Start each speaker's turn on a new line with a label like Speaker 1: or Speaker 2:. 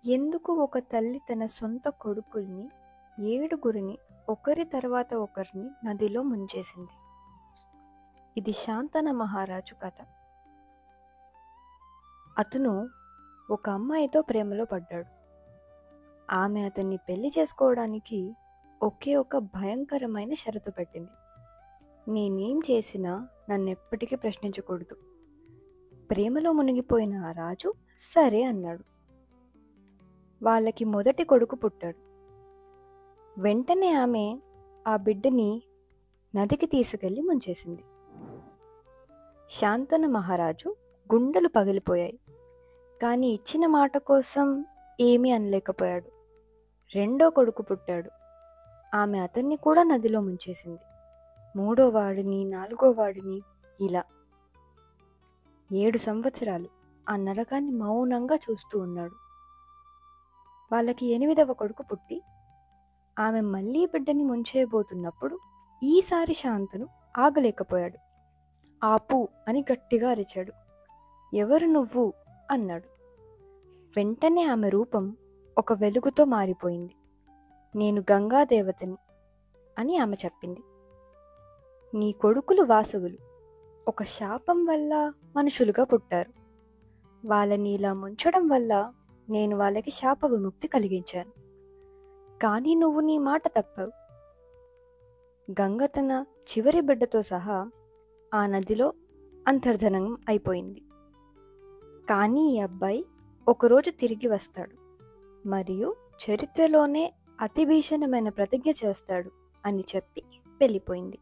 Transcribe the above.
Speaker 1: ఎందుకు ఒక తల్లి తన సొంత కొడుకుల్ని 7గురిని ఒకరి తర్వాత ఒకరిని నదిలో ముంచేసింది? ఇది శాంతన మహారాజు కథ. అతను ఒక అమ్మాయితో ప్రేమలో పడ్డాడు. ఆమె అతన్ని పెళ్లి చేసుకోవడానికి ఒకే ఒక భయంకరమైన షరతు పెట్టింది. నేనేం చేసినా నన్నెప్పటికీ ప్రశ్నించకూడదు. ప్రేమలో మునిగిపోయిన ఆ రాజు సరే అన్నాడు. వాళ్ళకి మొదటి కొడుకు పుట్టాడు. వెంటనే ఆమె ఆ బిడ్డని నదికి తీసుకెళ్లి ముంచేసింది. శాంతన మహారాజు గుండెలు పగిలిపోయాయి. కానీ ఇచ్చిన మాట కోసం ఏమీ అనలేకపోయాడు. రెండో కొడుకు పుట్టాడు. ఆమె అతన్ని కూడా నదిలో ముంచేసింది. మూడో వాడిని, నాలుగో వాడిని, ఇలా 7 సంవత్సరాలు ఆ నరకాన్ని మౌనంగా చూస్తూ ఉన్నాడు. వాళ్ళకి 8వ కొడుకు పుట్టి ఆమె మళ్ళీ బిడ్డని ముంచేయబోతున్నప్పుడు ఈసారి శాంతను ఆగలేకపోయాడు. ఆపు అని గట్టిగా అరిచాడు. ఎవరు నువ్వు అన్నాడు. వెంటనే ఆమె రూపం ఒక వెలుగుతో మారిపోయింది. నేను గంగాదేవతని అని ఆమె చెప్పింది. నీ కొడుకులు వాసవులు ఒక శాపం వల్ల మనుషులుగా పుట్టారు. వాళ్ళని ఇలా ముంచడం వల్ల నేను వాళ్ళకి శాప విముక్తి కలిగించాను. కానీ నువ్వు నీ మాట తప్పావు. గంగ తన చివరి బిడ్డతో సహా ఆ నదిలో అంతర్ధనం అయిపోయింది. కానీ ఈ అబ్బాయి ఒకరోజు తిరిగి వస్తాడు మరియు చరిత్రలోనే అతి భీషణమైన ప్రతిజ్ఞ చేస్తాడు అని చెప్పి వెళ్ళిపోయింది.